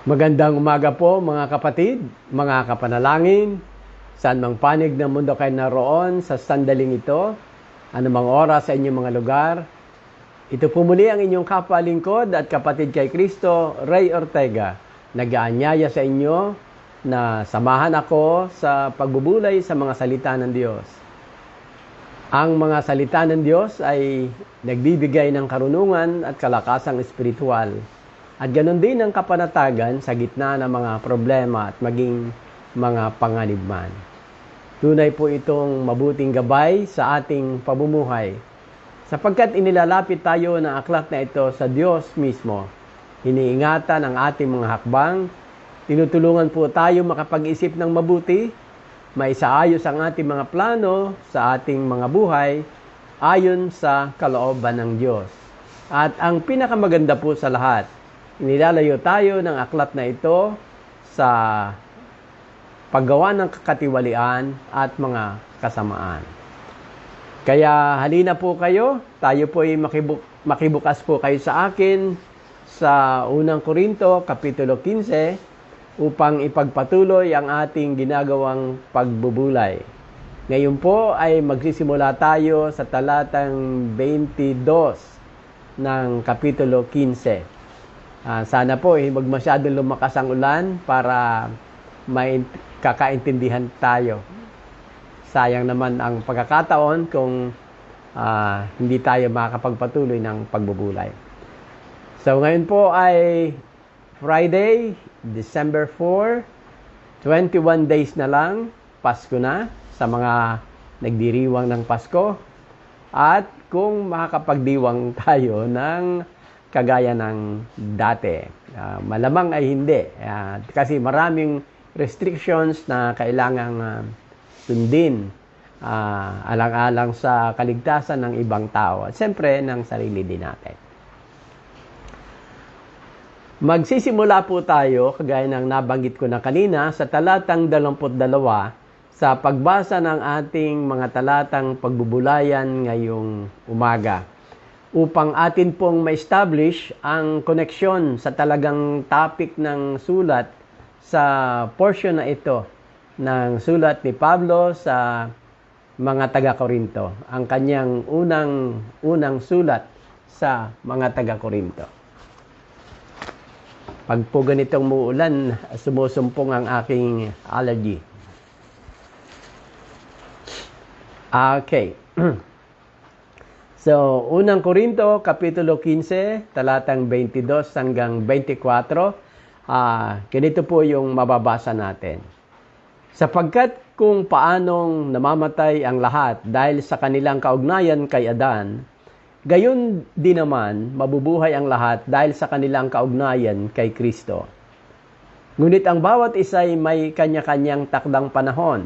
Magandang umaga po mga kapatid, mga kapanalangin, saan mang panig ng mundo kayo naroon sa sandaling ito, anumang oras sa inyong mga lugar. Ito po muli ang inyong kapalingkod at kapatid kay Kristo, Ray Ortega. Nag-aanyaya sa inyo na samahan ako sa pagbubulay sa mga salita ng Diyos. Ang mga salita ng Diyos ay nagbibigay ng karunungan at kalakasang espiritual. At ganoon din ang kapanatagan sa gitna ng mga problema at maging mga panganib man. Tunay po itong mabuting gabay sa ating pamumuhay. Sapagkat inilalapit tayo ng aklat na ito sa Diyos mismo. Iniingatan ang ating mga hakbang. Tinutulungan po tayo makapag-isip ng mabuti. Maisaayos ang ating mga plano sa ating mga buhay ayon sa kalooban ng Diyos. At ang pinakamaganda po sa lahat, inilalayo tayo ng aklat na ito sa paggawa ng kakatiwalian at mga kasamaan. Kaya halina po kayo, tayo po ay makibukas po kayo sa akin sa unang Korinto, Kapitulo 15, upang ipagpatuloy ang ating ginagawang pagbubulay. Ngayon po ay magsisimula tayo sa talatang 22 ng Kapitulo 15. Sana po huwag masyadong lumakas ang ulan para may kakaintindihan tayo. Sayang naman ang pagkakataon kung hindi tayo makakapagpatuloy ng pagbubulay. So ngayon po ay Friday, December 4, 21 days na lang, Pasko na sa mga nagdiriwang ng Pasko. At kung makakapagdiwang tayo ng kagaya ng dati. Malamang ay hindi. Kasi maraming restrictions na kailangang sundin alang-alang sa kaligtasan ng ibang tao. At siyempre, ng sarili din natin. Magsisimula po tayo, kagaya ng nabanggit ko na kanina, sa talatang 22 sa pagbasa ng ating mga talatang pagbubulayan ngayong umaga, upang atin pong ma-establish ang koneksyon sa talagang topic ng sulat sa portion na ito ng sulat ni Pablo sa mga taga-Korinto, ang kanyang unang sulat sa mga taga-Korinto. Pag po ganitong muulan, sumusumpong ang aking allergy. Okay. So, unang Korinto, Kapitulo 15, talatang 22 hanggang 24, ganito po yung mababasa natin. Sapagkat kung paanong namamatay ang lahat dahil sa kanilang kaugnayan kay Adan, gayon din naman mabubuhay ang lahat dahil sa kanilang kaugnayan kay Kristo. Ngunit ang bawat isa ay may kanya-kanyang takdang panahon.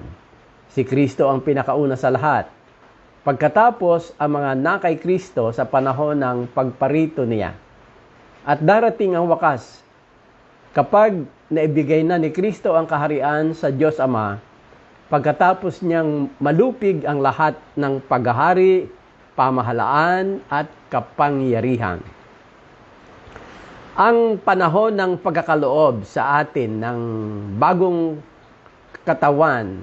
Si Kristo ang pinakauna sa lahat. Pagkatapos ang mga nakay Kristo sa panahon ng pagparito niya. At darating ang wakas, kapag naibigay na ni Kristo ang kaharian sa Diyos Ama, pagkatapos niyang malupig ang lahat ng paghahari, pamahalaan at kapangyarihan. Ang panahon ng pagkakaloob sa atin ng bagong katawan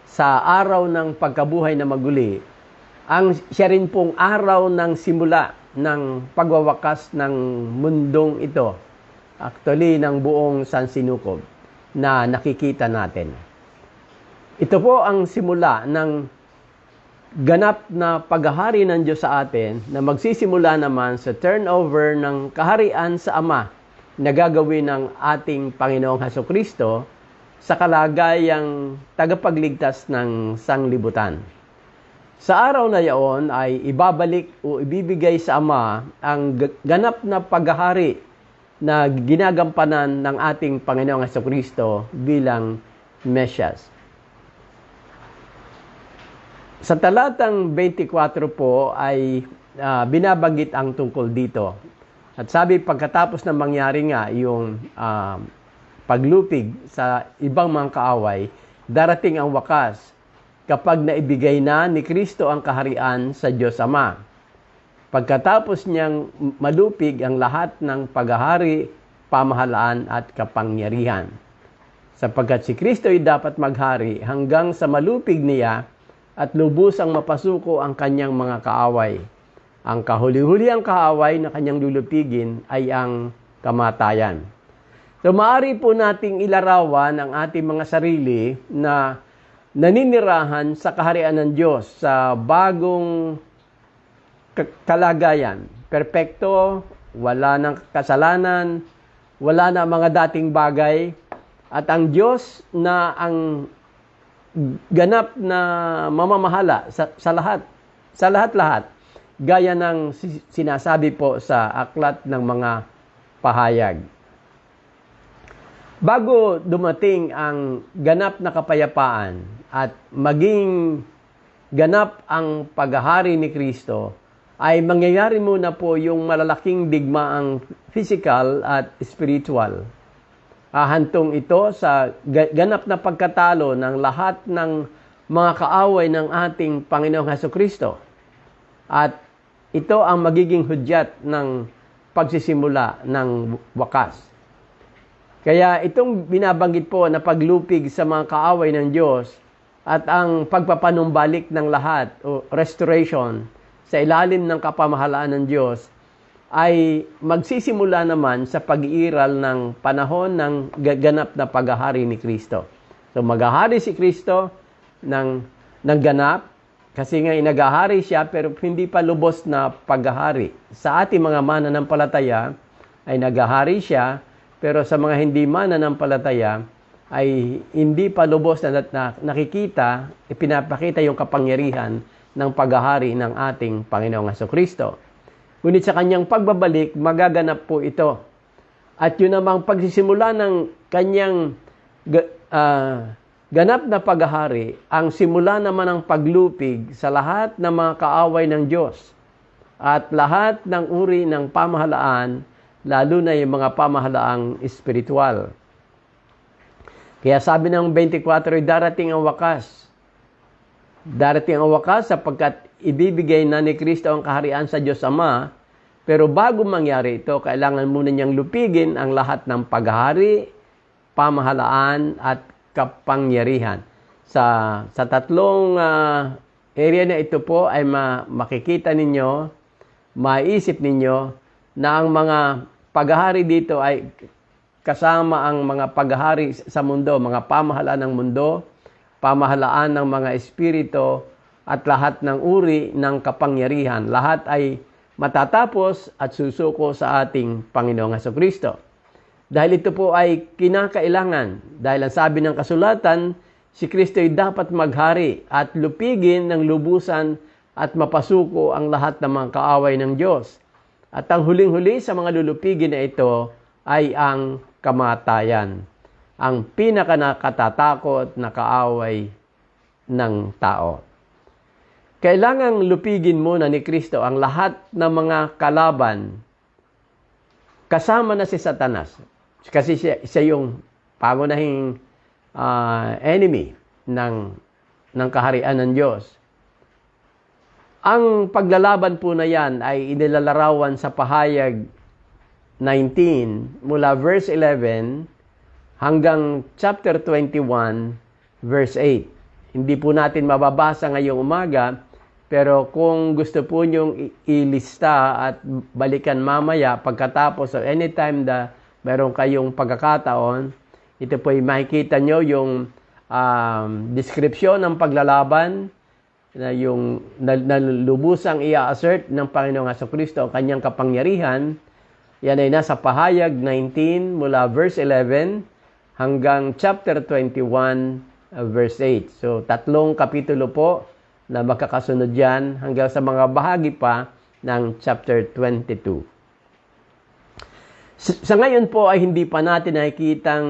sa araw ng pagkabuhay na maguli, siya rin pong araw ng simula ng pagwawakas ng mundong ito. Actually, ng buong sansinukob na nakikita natin. Ito po ang simula ng ganap na paghahari ng Diyos sa atin na magsisimula naman sa turnover ng kaharian sa Ama na gagawin ng ating Panginoong Hesukristo sa kalagayang tagapagligtas ng sanglibutan. Sa araw na yaon ay ibabalik o ibibigay sa Ama ang ganap na paghahari na ginagampanan ng ating Panginoong Hesukristo bilang Mesyas. Sa talatang 24 po ay binabanggit ang tungkol dito. At sabi, pagkatapos na mangyari nga yung paglupig sa ibang mga kaaway, darating ang wakas kapag naibigay na ni Kristo ang kaharian sa Diyos Ama. Pagkatapos niyang malupig ang lahat ng paghahari, pamahalaan at kapangyarihan. Sapagkat si Kristo ay dapat maghari hanggang sa malupig niya at lubusang mapasuko ang kanyang mga kaaway. Ang kahuli-huli ang kaaway na kanyang lulupigin ay ang kamatayan. So maaari po nating ilarawan ang ating mga sarili na naninirahan sa kaharian ng Diyos sa bagong kalagayan. Perpekto, wala ng kasalanan, wala na mga dating bagay, at ang Diyos na ang ganap na mamamahala sa lahat, gaya ng sinasabi po sa aklat ng mga pahayag. Bago dumating ang ganap na kapayapaan at maging ganap ang paghahari ni Kristo, ay mangyayari muna po yung malalaking digmaang physical at spiritual. Hantong ito sa ganap na pagkatalo ng lahat ng mga kaaway ng ating Panginoong Hesukristo. At ito ang magiging hudyat ng pagsisimula ng wakas. Kaya itong binabanggit po na paglupig sa mga kaaway ng Diyos at ang pagpapanumbalik ng lahat o restoration sa ilalim ng kapamahalaan ng Diyos ay magsisimula naman sa pag-iiral ng panahon ng ganap na paghahari ni Kristo. So maghahari si Kristo ng ganap kasi nga inaghahari siya pero hindi pa lubos na paghahari. Sa ating mga mananampalataya ay naghahari siya pero sa mga hindi mananampalataya ay hindi pa lubos na nakikita, ipinapakita yung kapangyarihan ng paghahari ng ating Panginoong Hesukristo. Ngunit sa kanyang pagbabalik, magaganap po ito. At yun namang pagsisimula ng kanyang ganap na paghahari, ang simula naman ng paglupig sa lahat ng mga kaaway ng Diyos at lahat ng uri ng pamahalaan, lalo na yung mga pamahalaang espiritual. Kaya sabi ng 24, darating ang wakas. Darating ang wakas sapagkat ibibigay na ni Kristo ang kaharian sa Diyos Ama, pero bago mangyari ito, kailangan muna niyang lupigin ang lahat ng paghahari, pamahalaan at kapangyarihan. Sa tatlong area na ito po ay makikita ninyo, maisip ninyo na ang mga paghahari dito ay kasama ang mga paghahari sa mundo, mga pamahalaan ng mundo, pamahalaan ng mga espiritu, at lahat ng uri ng kapangyarihan. Lahat ay matatapos at susuko sa ating Panginoong Hesukristo. Dahil ito po ay kinakailangan. Dahil ang sabi ng kasulatan, si Kristo ay dapat maghari at lupigin ng lubusan at mapasuko ang lahat ng mga kaaway ng Diyos. At ang huling-huli sa mga lulupigin na ito ay ang kamatayan. Ang pinakanakatatakot na kaaway ng tao. Kailangang lupigin muna ni Kristo ang lahat ng mga kalaban kasama na si Satanas. Kasi siya yung pangunahing enemy ng kaharian ng Diyos. Ang paglalaban po na yan ay inilalarawan sa pahayag 19 mula verse 11 hanggang chapter 21 verse 8. Hindi po natin mababasa ngayong umaga, pero kung gusto po nyong ilista at balikan mamaya pagkatapos o anytime na meron kayong pagkakataon, ito po ay makikita nyo yung description ng paglalaban na yung lubusang i-assert ng Panginoong Hesukristo ang kanyang kapangyarihan. Yan ay nasa pahayag 19 mula verse 11 hanggang chapter 21 verse 8. So, 3 kapitulo po na magkakasunod yan hanggang sa mga bahagi pa ng chapter 22. Sa ngayon po ay hindi pa natin nakikitang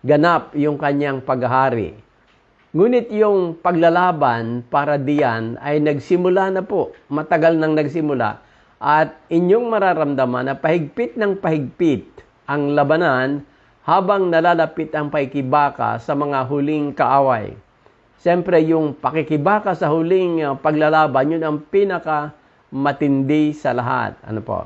ganap yung kanyang paghahari. Ngunit yung paglalaban para diyan ay nagsimula na po, matagal nang nagsimula, at inyong mararamdaman na pahigpit ng pahigpit ang labanan habang nalalapit ang paikibaka sa mga huling kaaway. Siyempre, yung pakikibaka sa huling paglalaban, yun ang pinakamatindi sa lahat. Ano po?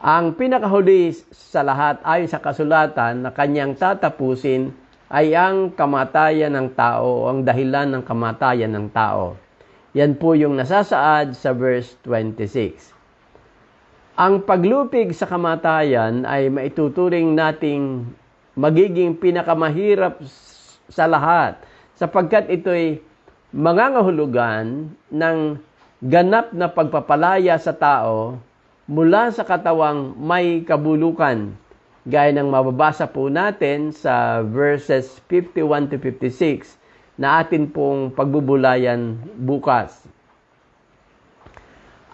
Ang pinakahuli sa lahat ayon sa kasulatan na kanyang tatapusin ay ang kamatayan ng tao o ang dahilan ng kamatayan ng tao. Yan po yung nasasaad sa verse 26. Ang paglupig sa kamatayan ay maituturing nating magiging pinakamahirap sa lahat sapagkat ito'y mangangahulugan ng ganap na pagpapalaya sa tao mula sa katawang may kabulukan, gaya ng mababasa po natin sa verses 51 to 56 na atin pong pagbubulayan bukas.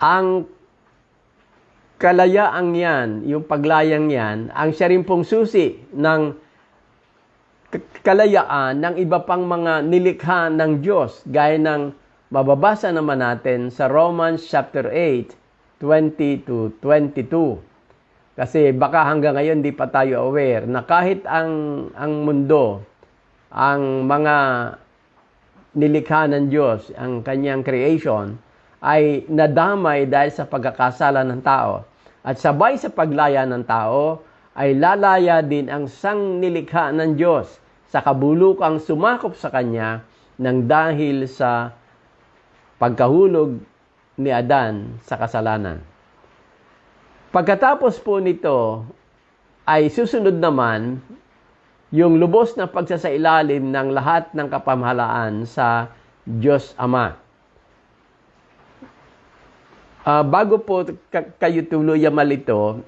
Ang kalayaang yan, yung paglayang yan, ang siya rin pong susi ng kalayaan ng iba pang mga nilikha ng Diyos, gaya ng mababasa naman natin sa Romans chapter 8, 20 to 22. Kasi baka hanggang ngayon di pa tayo aware na kahit ang mundo, ang mga nilikha ng Diyos, ang kanyang creation, ay nadamay dahil sa pagkakasala ng tao. At sabay sa paglaya ng tao, ay lalaya din ang sang nilikha ng Diyos sa kabulukang sumakop sa kanya nang dahil sa pagkahulog ni Adan sa kasalanan. Pagkatapos po nito, ay susunod naman yung lubos na pagsasailalim ng lahat ng kapamahalaan sa Diyos Ama. Bago po kayo tuluyan malito,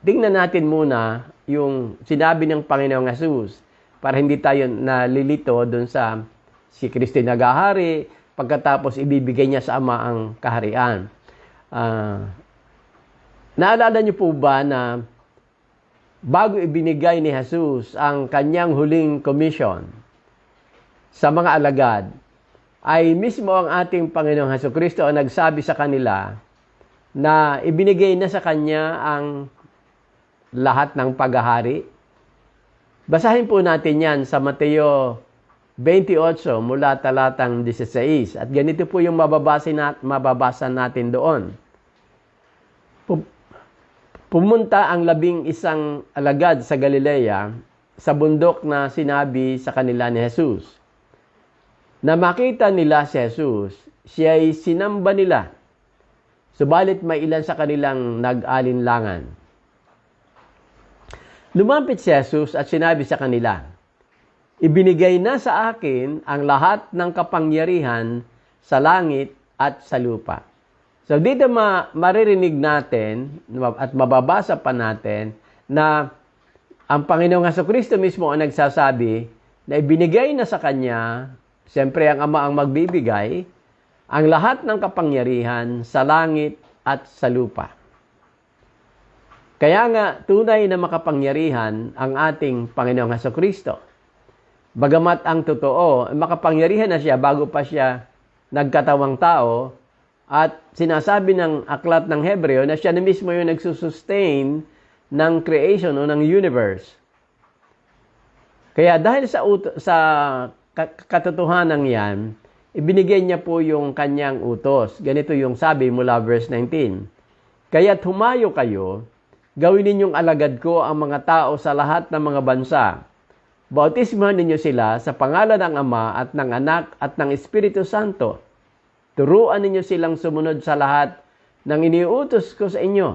tingnan natin muna yung sinabi ng Panginoong Hesus para hindi tayo nalilito dun sa si Kristo naghahari, pagkatapos ibibigay niya sa Ama ang kaharian. Naalala niyo po ba na bago ibinigay ni Jesus ang kanyang huling commission sa mga alagad, ay mismo ang ating Panginoong Hesukristo ang nagsabi sa kanila na ibinigay na sa kanya ang lahat ng paghahari. Basahin po natin yan sa Mateo 28 mula talatang 16. At ganito po yung mababasa natin doon. Pumunta ang 11 alagad sa Galilea sa bundok na sinabi sa kanila ni Jesus. Na makita nila si Jesus, siya'y sinamba nila. Subalit may ilan sa kanilang nag-alinlangan. Lumapit si Jesus at sinabi sa kanila, ibinigay na sa akin ang lahat ng kapangyarihan sa langit at sa lupa. So dito maririnig natin at mababasa pa natin na ang Panginoong Hesukristo mismo ang nagsasabi na ibinigay na sa Kanya, siyempre ang Ama ang magbibigay, ang lahat ng kapangyarihan sa langit at sa lupa. Kaya nga, tunay na makapangyarihan ang ating Panginoong Hesukristo. Bagamat ang totoo, makapangyarihan na siya bago pa siya nagkatawang tao, at sinasabi ng aklat ng Hebreo na siya na mismo yung nagsusustain ng creation o ng universe. Kaya dahil sa katotohanan yan, ibinigay niya po yung kanyang utos. Ganito yung sabi mula verse 19. Kaya't humayo kayo, gawin ninyong alagad ko ang mga tao sa lahat ng mga bansa. Bautismuhan ninyo sila sa pangalan ng Ama at ng Anak at ng Espiritu Santo. Turuan ninyo silang sumunod sa lahat ng iniutos ko sa inyo.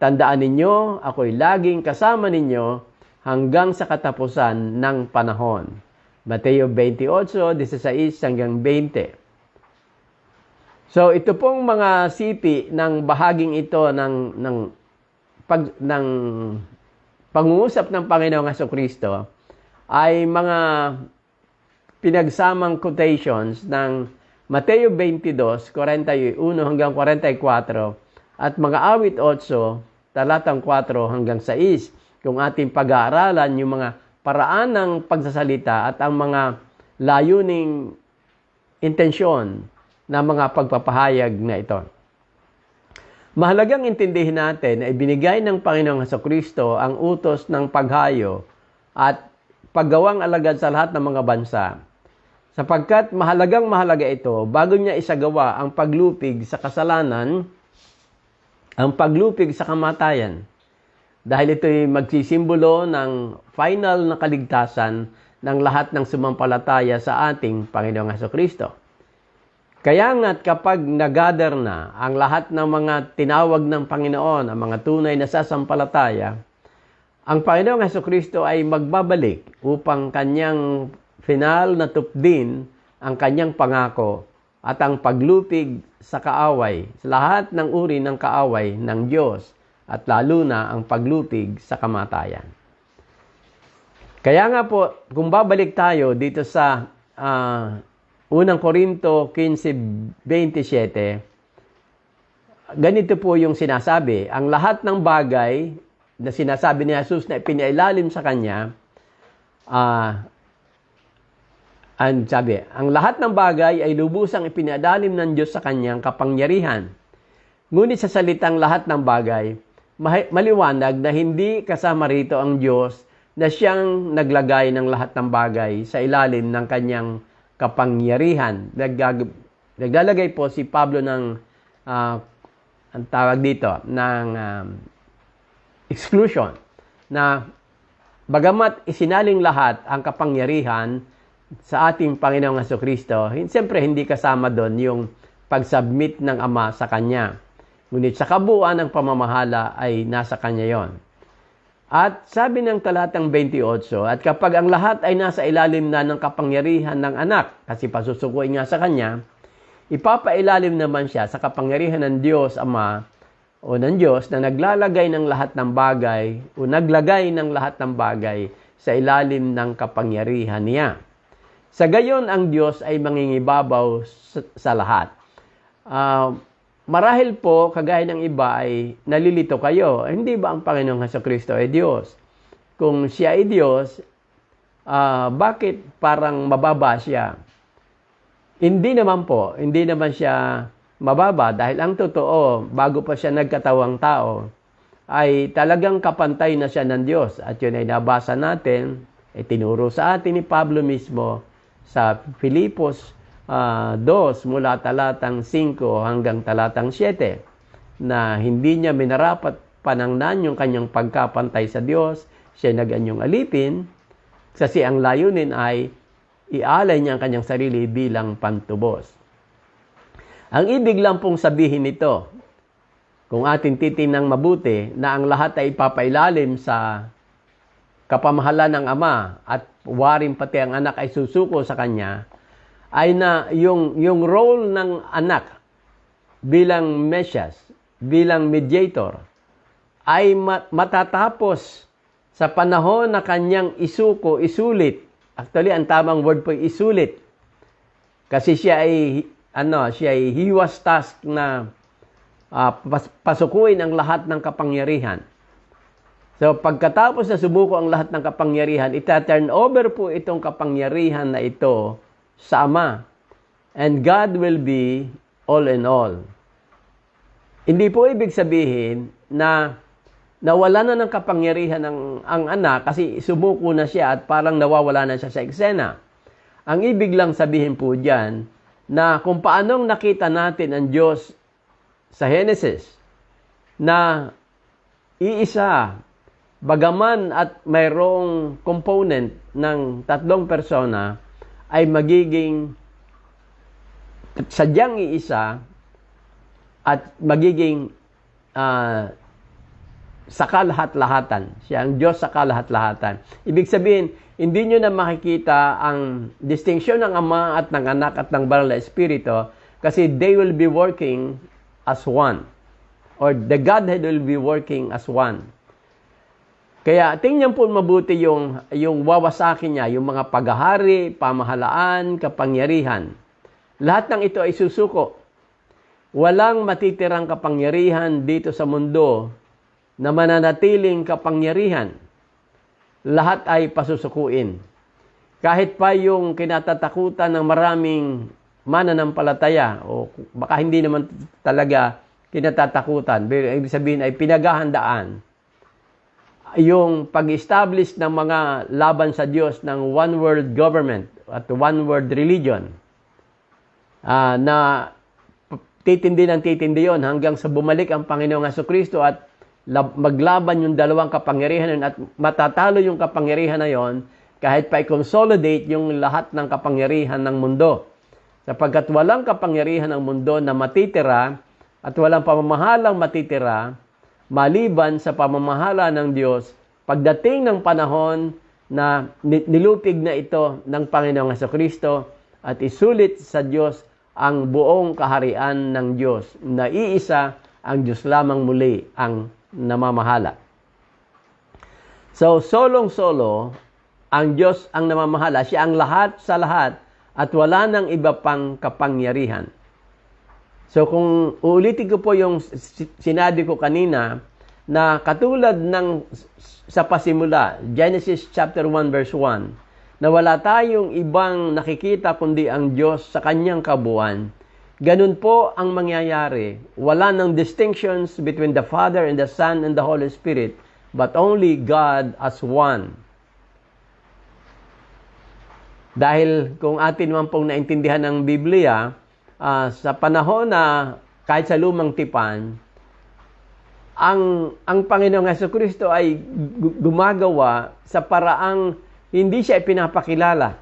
Tandaan ninyo, ako'y laging kasama ninyo hanggang sa katapusan ng panahon. Mateo 28:16 hanggang 20. So ito pong mga sipi ng bahaging ito ng pangungusap ng Panginoong Hesukristo ay mga pinagsamang quotations ng Mateo 22:41 hanggang 44 at mga awit 8, talatang 4 hanggang 6 kung ating pag-aaralan yung mga paraan ng pagsasalita at ang mga layuning intensyon na mga pagpapahayag na ito. Mahalagang intindihin natin na ibinigay ng Panginoong Hesukristo ang utos ng paghayo at paggawang alagad sa lahat ng mga bansa. Sapagkat mahalagang mahalaga ito, bago niya isagawa ang paglupig sa kasalanan, ang paglupig sa kamatayan. Dahil ito'y magsisimbolo ng final na kaligtasan ng lahat ng sumampalataya sa ating Panginoong Hesukristo. Kaya nga't kapag nagather na ang lahat ng mga tinawag ng Panginoon, ang mga tunay na sasampalataya, ang Panginoong Hesukristo ay magbabalik upang kanyang final na tupdin ang kanyang pangako at ang paglupig sa kaaway, sa lahat ng uri ng kaaway ng Diyos at lalo na ang paglupig sa kamatayan. Kaya nga po, kung babalik tayo dito sa unang Korinto 15:27, ganito po yung sinasabi, ang lahat ng bagay na sinasabi ni Jesus na ipinailalim sa kanya, ang lahat ng bagay ay lubusang ipinadalim ng Diyos sa kanyang kapangyarihan. Ngunit sa salitang lahat ng bagay, maliwanag na hindi kasama rito ang Diyos na siyang naglagay ng lahat ng bagay sa ilalim ng kanyang kapangyarihan. Naglalagay po si Pablo ng, ang tawag dito, ng exclusion, na bagamat isinaling lahat ang kapangyarihan sa ating Panginoong Hesukristo, siyempre hindi kasama doon yung pag-submit ng Ama sa Kanya. Ngunit sa kabuuan ng pamamahala ay nasa Kanya yon. At sabi ng talatang 28, at kapag ang lahat ay nasa ilalim na ng kapangyarihan ng anak, kasi pasusukuin nga sa Kanya, ipapailalim naman siya sa kapangyarihan ng Diyos Ama o ng Diyos na naglalagay ng lahat ng bagay o naglagay ng lahat ng bagay sa ilalim ng kapangyarihan niya. Sa gayon, ang Diyos ay mangingibabaw sa lahat. Marahil po, kagaya ng iba ay nalilito kayo. Hindi ba ang Panginoong Hesukristo ay Diyos? Kung siya ay Diyos, bakit parang mababa siya? Hindi naman po. Hindi naman siya mababa dahil ang totoo, bago pa siya nagkatawang tao, ay talagang kapantay na siya ng Diyos. At yun ay nabasa natin, tinuro sa atin ni Pablo mismo, sa Filipos 2 mula talatang 5 hanggang talatang 7 na hindi niya minarapat panangnan yung kanyang pagkapantay sa Diyos, siya naganyong alipin kasi ang layunin ay ialay niya ang kanyang sarili bilang pantubos. Ang ibig lang pong sabihin nito, kung ating titinang mabuti, na ang lahat ay ipapailalim sa kapamahalan ng Ama at waring pati ang anak ay susuko sa Kanya, ay na yung role ng anak bilang Mesias, bilang mediator, ay matatapos sa panahon na kanyang isulit. Actually, ang tamang word po ay isulit. Kasi siya ay he was tasked na pasukuin ang lahat ng kapangyarihan. So, pagkatapos na sumuko ang lahat ng kapangyarihan, ita-turn over po itong kapangyarihan na ito sa Ama. And God will be all in all. Hindi po ibig sabihin na nawala na ng kapangyarihan ang anak kasi sumuko na siya at parang nawawala na siya sa eksena. Ang ibig lang sabihin po dyan na kung paanong nakita natin ang Diyos sa Genesis na iisa, bagaman at mayroong component ng tatlong persona, ay magiging sadyang iisa at magiging sa kalahat-lahatan. Siya ang Diyos sa kalahat-lahatan. Ibig sabihin, hindi nyo na makikita ang distinction ng Ama at ng Anak at ng Banal na Espiritu kasi they will be working as one. Or the Godhead will be working as one. Kaya tingnan po mabuti yung wawasakin niya, yung mga paghahari, pamahalaan, kapangyarihan. Lahat ng ito ay susuko. Walang matitirang kapangyarihan dito sa mundo na mananatiling kapangyarihan. Lahat ay pasusukuin. Kahit pa yung kinatatakutan ng maraming mananampalataya, o baka hindi naman talaga kinatatakutan, ibig sabihin ay pinaghahandaan, yung pag-establish ng mga laban sa Diyos ng one world government at one-world religion na titindi ng titindi yon hanggang sa bumalik ang Panginoong Jesucristo at maglaban yung dalawang kapangyarihan at matatalo yung kapangyarihan na yon kahit pa i-consolidate yung lahat ng kapangyarihan ng mundo. Sapagkat walang kapangyarihan ng mundo na matitira at walang pamamahalang matitira maliban sa pamamahala ng Diyos pagdating ng panahon na nilupig na ito ng Panginoong Jesucristo at isulit sa Diyos ang buong kaharian ng Diyos na iisa ang Diyos lamang muli ang namamahala. So, solong-solo, ang Diyos ang namamahala. Siya ang lahat sa lahat at wala nang iba pang kapangyarihan. So kung uulitin ko po yung sinabi ko kanina na katulad ng sa pasimula, Genesis chapter 1 verse 1, na wala tayong ibang nakikita kundi ang Diyos sa kanyang kabuuan. Ganun po ang mangyayari. Wala nang distinctions between the Father and the Son and the Holy Spirit, but only God as one. Dahil kung atin naman pong naintindihan ng Biblia, sa panahon na kahit sa lumang tipan, ang Panginoong Jesucristo ay gumagawa sa paraang hindi siya ipinapakilala.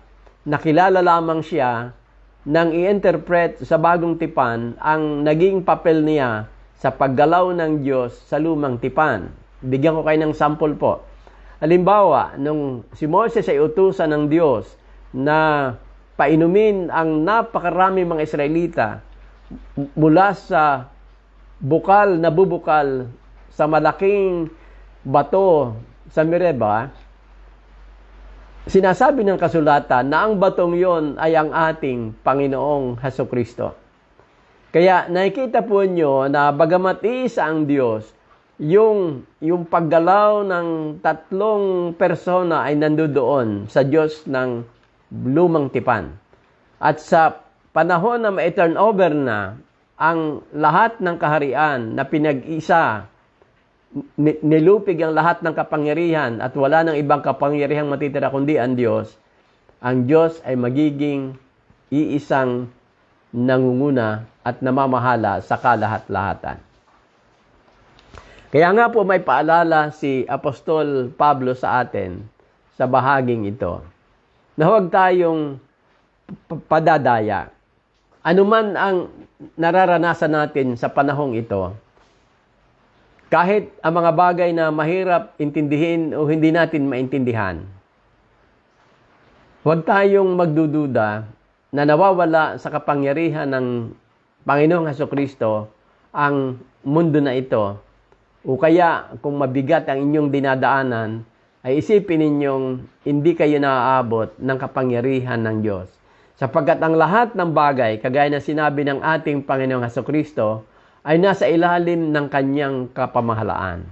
Nakilala lamang siya nang i-interpret sa bagong tipan ang naging papel niya sa paggalaw ng Diyos sa lumang tipan. Bigyan ko kayo ng sample po. Halimbawa, nung si Moses ay utusan ng Diyos na painumin ang napakaraming mga Israelita mula sa bukal na bubukal sa malaking bato sa Meribah, sinasabi ng kasulatan na ang batong yon ay ang ating Panginoong Jesucristo. Kaya nakikita po nyo na bagamat iisa ang Diyos, yung paggalaw ng tatlong persona ay nandoon sa Diyos ng lumang tipan. At sa panahon na ma-turnover na ang lahat ng kaharian na pinag-isa, nilupig ang lahat ng kapangyarihan at wala ng ibang kapangyarihang matitira kundi ang Diyos ay magiging iisang nangunguna at namamahala sa kalahat-lahatan. Kaya nga po may paalala si Apostol Pablo sa atin sa bahaging ito, na huwag tayong padadaya. Ano man ang nararanasan natin sa panahong ito, kahit ang mga bagay na mahirap intindihin o hindi natin maintindihan, huwag tayong magdududa na nawawala sa kapangyarihan ng Panginoong Jesucristo ang mundo na ito. O kaya kung mabigat ang inyong dinadaanan, ay isipin ninyong hindi kayo naaabot ng kapangyarihan ng Diyos. Sapagkat ang lahat ng bagay, kagaya na sinabi ng ating Panginoong Jesucristo, ay nasa ilalim ng kanyang kapamahalaan,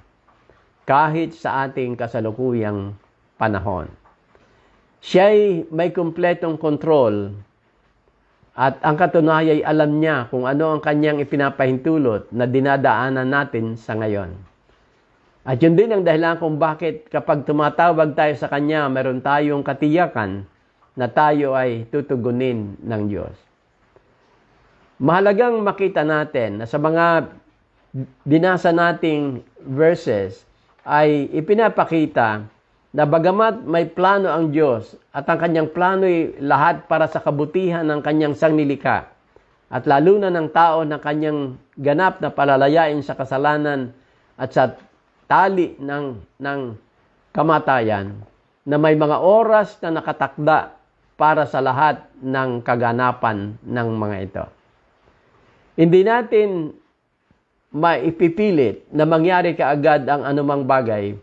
kahit sa ating kasalukuyang panahon. Siya'y may kumpletong kontrol at ang katunayan ay alam niya kung ano ang kanyang ipinapahintulot na dinadaanan natin sa ngayon. At yun din ang dahilan kung bakit kapag tumatawag tayo sa Kanya, meron tayong katiyakan na tayo ay tutugunin ng Diyos. Mahalagang makita natin na sa mga binasa nating verses ay ipinapakita na bagamat may plano ang Diyos at ang Kanyang plano ay lahat para sa kabutihan ng Kanyang sanglilika at lalo na ng tao na Kanyang ganap na palalayain sa kasalanan at sa tali ng kamatayan, na may mga oras na nakatakda para sa lahat ng kaganapan ng mga ito. Hindi natin maipipilit na mangyari kaagad ang anumang bagay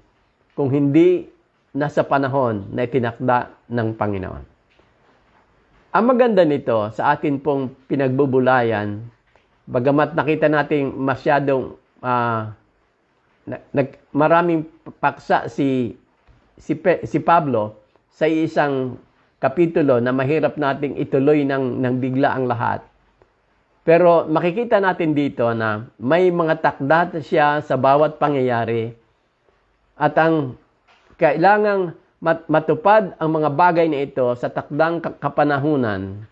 kung hindi nasa panahon na itinakda ng Panginoon. Ang maganda nito sa atin pong pinagbubulayan, bagamat nakita natin masyadong maraming paksa si Pablo sa isang kapitulo na mahirap nating ituloy ng bigla ang lahat. Pero makikita natin dito na may mga takda siya sa bawat pangyayari at ang kailangang matupad ang mga bagay na ito sa takdang kapanahunan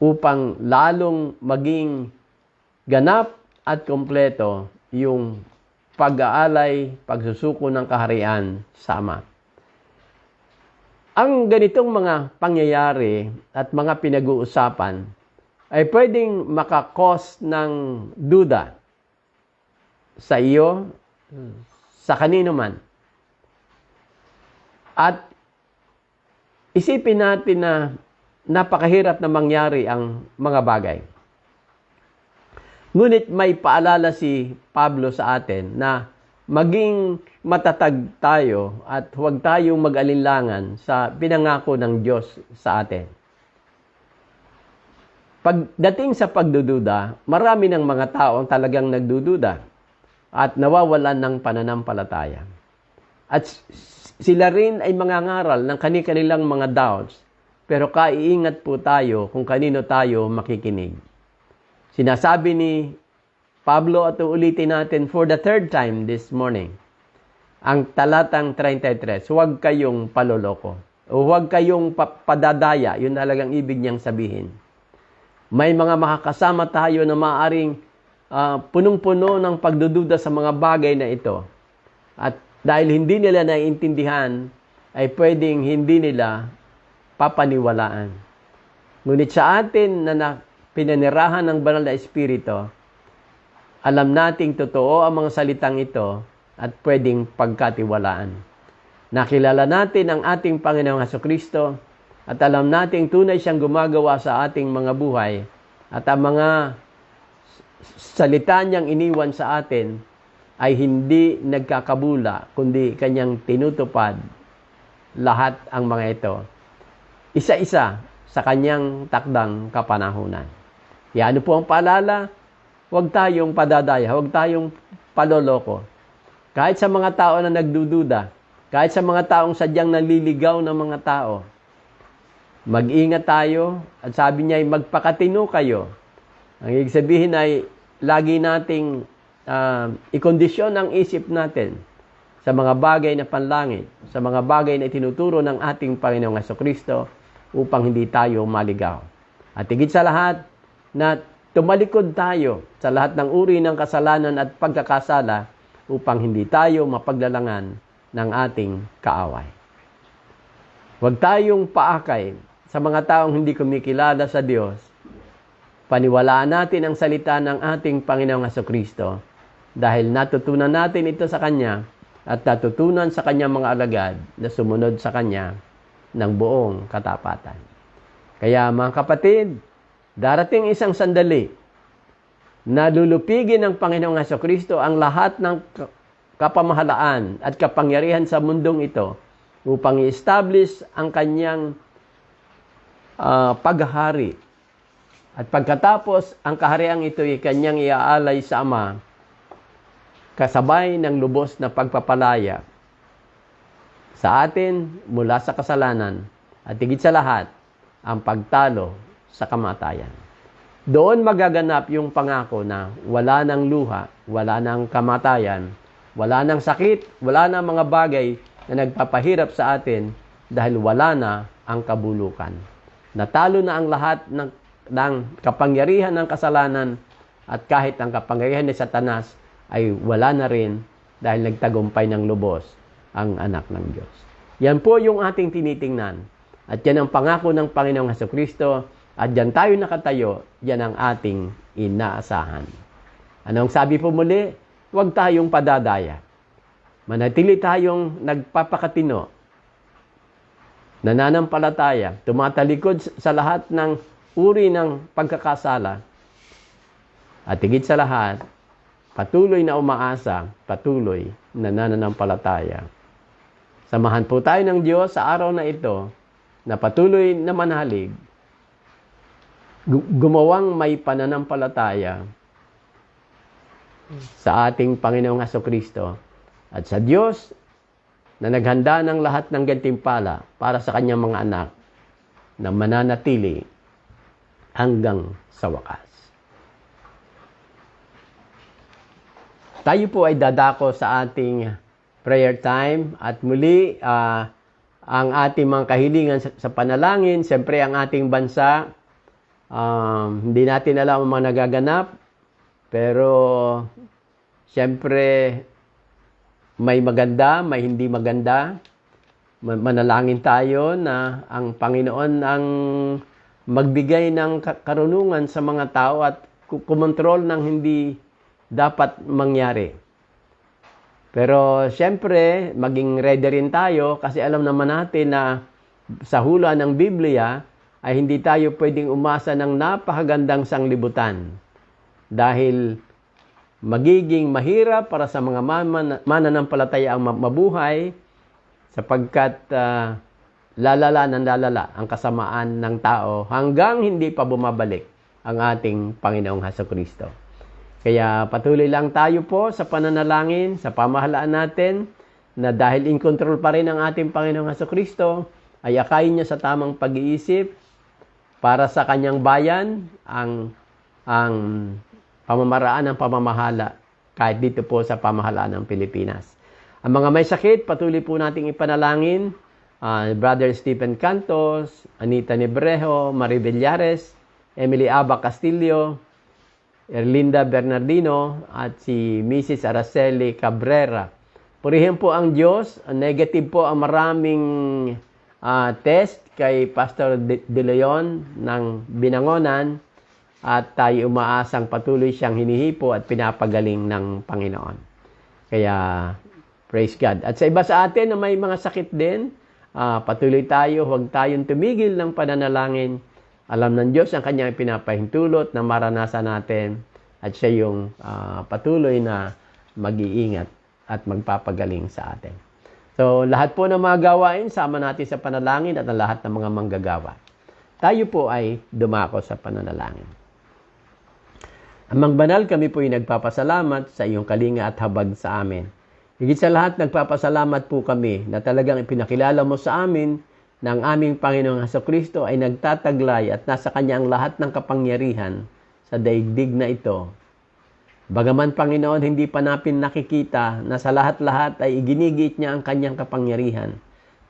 upang lalong maging ganap at kompleto yung pag-aalay, pagsusuko ng kaharian sa Ama. Ang ganitong mga pangyayari at mga pinag-uusapan ay pwedeng makakos ng duda sa iyo, sa kanino man. At isipin natin na napakahirap na mangyari ang mga bagay. Ngunit may paalala si Pablo sa atin na maging matatag tayo at huwag tayong mag-alinlangan sa pinangako ng Diyos sa atin. Pagdating sa pagdududa, marami ng mga tao ang talagang nagdududa at nawawalan ng pananampalataya. At sila rin ay mangangaral ng kanilang mga doubts, pero kaiingat po tayo kung kanino tayo makikinig. Sinasabi ni Pablo, at uulitin natin for the third time this morning, ang talatang 33, huwag kayong paloloko o huwag kayong padadaya, yun talagang ibig niyang sabihin. May mga makakasama tayo na maaring punong-puno ng pagdududa sa mga bagay na ito. At dahil hindi nila naiintindihan, ay pwedeng hindi nila papaniwalaan. Ngunit sa atin na pinanirahan ng banal na Espiritu, alam nating totoo ang mga salitang ito at pwedeng pagkatiwalaan. Nakilala natin ang ating Panginoong Hesukristo at alam nating tunay siyang gumagawa sa ating mga buhay at ang mga salita niyang iniwan sa atin ay hindi nagkakabula kundi kanyang tinutupad lahat ang mga ito. Isa-isa sa kanyang takdang kapanahunan. Kaya ano po ang paalala? Huwag tayong padadaya, huwag tayong paloloko. Kahit sa mga tao na nagdududa, kahit sa mga taong sadyang naliligaw ng mga tao, mag-ingat tayo at sabi niya ay magpakatino kayo. Ang ibig sabihin ay lagi nating ikondisyon ang isip natin sa mga bagay na panlangit, sa mga bagay na itinuturo ng ating Panginoong Hesukristo upang hindi tayo maligaw. At higit sa lahat, na tumalikod tayo sa lahat ng uri ng kasalanan at pagkakasala upang hindi tayo mapaglalangan ng ating kaaway. Huwag tayong paakay sa mga taong hindi kumikilala sa Diyos. Paniwalaan natin ang salita ng ating Panginoong Hesukristo dahil natutunan natin ito sa Kanya at natutunan sa Kanyang mga alagad na sumunod sa Kanya ng buong katapatan. Kaya mga kapatid, darating isang sandali na lulupigin ng Panginoong Hesukristo ang lahat ng kapamahalaan at kapangyarihan sa mundong ito upang i-establish ang kanyang paghahari. At pagkatapos, ang kahariang ito ay kanyang iaalay sa Ama kasabay ng lubos na pagpapalaya sa atin mula sa kasalanan at higit sa lahat, ang pagtalo sa kamatayan. Doon magaganap yung pangako na wala ng luha, wala ng kamatayan, wala ng sakit, wala ng mga bagay na nagpapahirap sa atin dahil wala na ang kabulukan. Natalo na ang lahat ng kapangyarihan ng kasalanan at kahit ang kapangyarihan ni Satanas ay wala na rin dahil nagtagumpay ng lubos ang anak ng Diyos. Yan po yung ating tinitingnan. At yan ang pangako ng Panginoong Hesukristo. At diyan tayo nakatayo, yan ang ating inaasahan. Anong sabi po muli? Huwag tayong padadaya. Manatili tayong nagpapakatino, nananampalataya, tumatalikod sa lahat ng uri ng pagkakasala. At higit sa lahat, patuloy na umaasa, patuloy na nananampalataya. Samahan po tayo ng Diyos sa araw na ito na patuloy na manalig, gumawang may pananampalataya sa ating Panginoong Hesukristo at sa Diyos na naghanda ng lahat ng gantimpala para sa kanyang mga anak na mananatili hanggang sa wakas. Tayo po ay dadako sa ating prayer time. At muli, ang ating mga kahilingan sa panalangin, siyempre ang ating bansa, hindi natin alam ang mga nagaganap, pero siyempre may maganda, may hindi maganda. Manalangin tayo na ang Panginoon ang magbigay ng karunungan sa mga tao at kumontrol ng hindi dapat mangyari. Pero siyempre, maging ready rin tayo kasi alam naman natin na sa hula ng Biblia ay hindi tayo pwedeng umasa ng napakagandang sanglibutan. Dahil magiging mahirap para sa mga mananampalataya ang mabuhay sapagkat lalala ang kasamaan ng tao hanggang hindi pa bumabalik ang ating Panginoong Hesukristo. Kaya patuloy lang tayo po sa pananalangin, sa pamahalaan natin na dahil in control pa rin ang ating Panginoong Hesukristo, ay akayin niya sa tamang pag-iisip para sa kanyang bayan ang pamamaraan ng pamamahala kahit dito po sa pamahalaan ng Pilipinas. Ang mga may sakit, patuloy po nating ipanalangin. Brother Stephen Cantos, Anita Nebrejo, Marie Villares, Emily Aba Castillo, Erlinda Bernardino, at si Mrs. Araceli Cabrera. Purihin po ang Diyos. Negative po ang maraming test kay Pastor De Leon ng Binangonan at tayo umaasang patuloy siyang hinihipo at pinapagaling ng Panginoon. Kaya praise God. At sa iba sa atin na may mga sakit din, patuloy tayo, huwag tayong tumigil ng pananalangin. Alam ng Diyos ang kanyang pinapahintulot na maranasan natin at siya yung patuloy na mag-iingat at magpapagaling sa atin. So, lahat po ng mga gawain, sama natin sa panalangin at ang lahat ng mga manggagawa. Tayo po ay dumako sa pananalangin. Amang banal, kami po ay nagpapasalamat sa iyong kalinga at habag sa amin. Higit sa lahat, nagpapasalamat po kami na talagang ipinakilala mo sa amin na ang aming Panginoong Hesukristo ay nagtataglay at nasa Kanya ang lahat ng kapangyarihan sa daigdig na ito. Bagaman, Panginoon, hindi pa natin nakikita na sa lahat-lahat ay iginigit niya ang Kanyang kapangyarihan.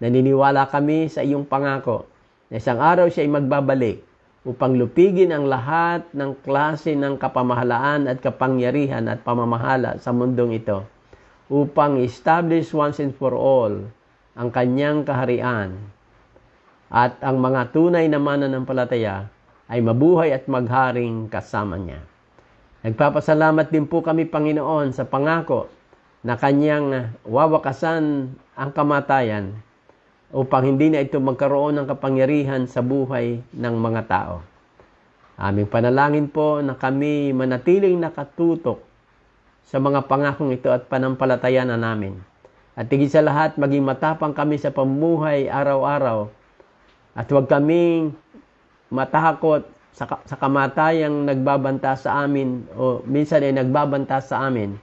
Naniniwala kami sa iyong pangako na isang araw siya ay magbabalik upang lupigin ang lahat ng klase ng kapamahalaan at kapangyarihan at pamamahala sa mundong ito, upang establish once and for all ang kanyang kaharian at ang mga tunay na mananampalataya ay mabuhay at magharing kasama niya. Nagpapasalamat din po kami, Panginoon, sa pangako na kanyang wawakasan ang kamatayan upang hindi na ito magkaroon ng kapangyarihan sa buhay ng mga tao. Aming panalangin po na kami manatiling nakatutok sa mga pangakong ito at panampalataya na namin. At higit sa lahat, maging matapang kami sa pamumuhay araw-araw at huwag kaming matakot sa kamatayang nagbabanta sa amin o minsan ay nagbabanta sa amin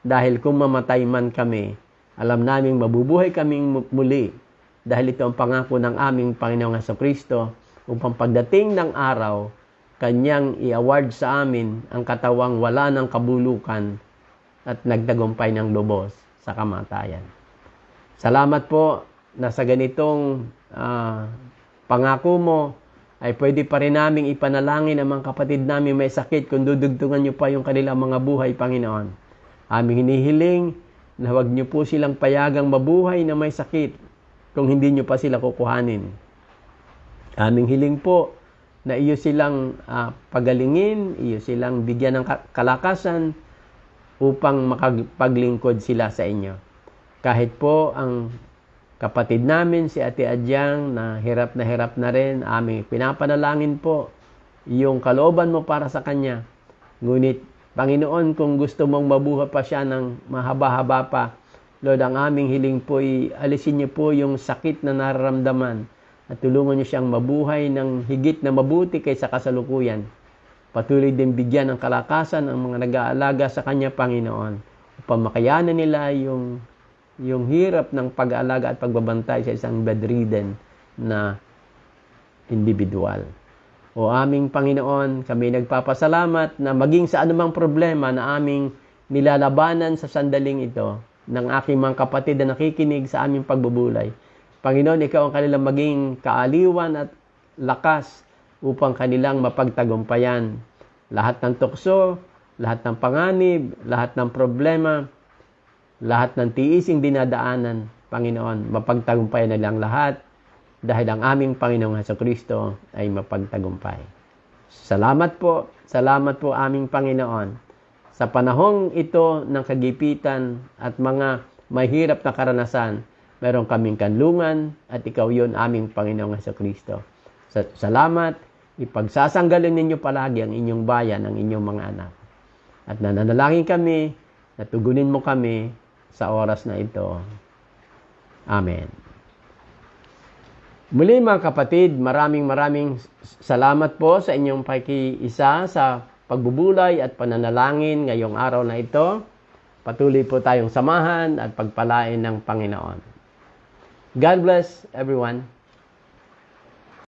dahil kung mamatay man kami, alam namin mabubuhay kaming muli dahil ito ang pangako ng aming Panginoong Hesukristo upang pagdating ng araw, Kanyang i-award sa amin ang katawang wala ng kabulukan at nagtagumpay ng lubos sa kamatayan. Salamat po na sa ganitong pangako mo ay pwede pa rin naming ipanalangin ang mga kapatid namin may sakit kung dudugtungan niyo pa yung kanilang mga buhay, Panginoon. Aming hinihiling na huwag niyo po silang payagang mabuhay na may sakit kung hindi niyo pa sila kukuhanin. Aming hiling po na iyo silang pagalingin, iyo silang bigyan ng kalakasan upang makapaglingkod sila sa inyo. Kahit po ang kapatid namin, si Ate Adyang, na hirap na rin, aming pinapanalangin po yung kalooban mo para sa kanya. Ngunit, Panginoon, kung gusto mong mabuhay pa siya ng mahaba-haba pa, Lord, ang aming hiling po ay alisin niyo po yung sakit na nararamdaman at tulungan niyo siyang mabuhay ng higit na mabuti kaysa kasalukuyan. Patuloy din bigyan ng kalakasan ang mga nag-aalaga sa Kanya, Panginoon, upang makayanan nila yung hirap ng pag-aalaga at pagbabantay sa isang bedridden na individual. O aming Panginoon, kami nagpapasalamat na maging sa anumang problema na aming nilalabanan sa sandaling ito, ng aking mga kapatid na nakikinig sa aming pagbubulay. Panginoon, Ikaw ang kanilang maging kaaliwan at lakas upang kanilang mapagtagumpayan lahat ng tukso, lahat ng panganib, lahat ng problema, lahat ng tiising dinadaanan. Panginoon, mapagtagumpayan na lang lahat dahil ang aming Panginoong Hesukristo ay mapagtagumpay. Salamat po aming Panginoon. Sa panahong ito ng kagipitan at mga mahirap na karanasan, meron kaming kanlungan at Ikaw yun aming Panginoong Hesukristo. Salamat, ipagsasanggalin ninyo palagi ang inyong bayan, ang inyong mga anak. At nananalangin kami, natugunin mo kami sa oras na ito. Amen. Muli mga kapatid, maraming salamat po sa inyong pakikiisa sa pagbubulay at pananalangin ngayong araw na ito. Patuloy po tayong samahan at pagpalain ng Panginoon. God bless everyone.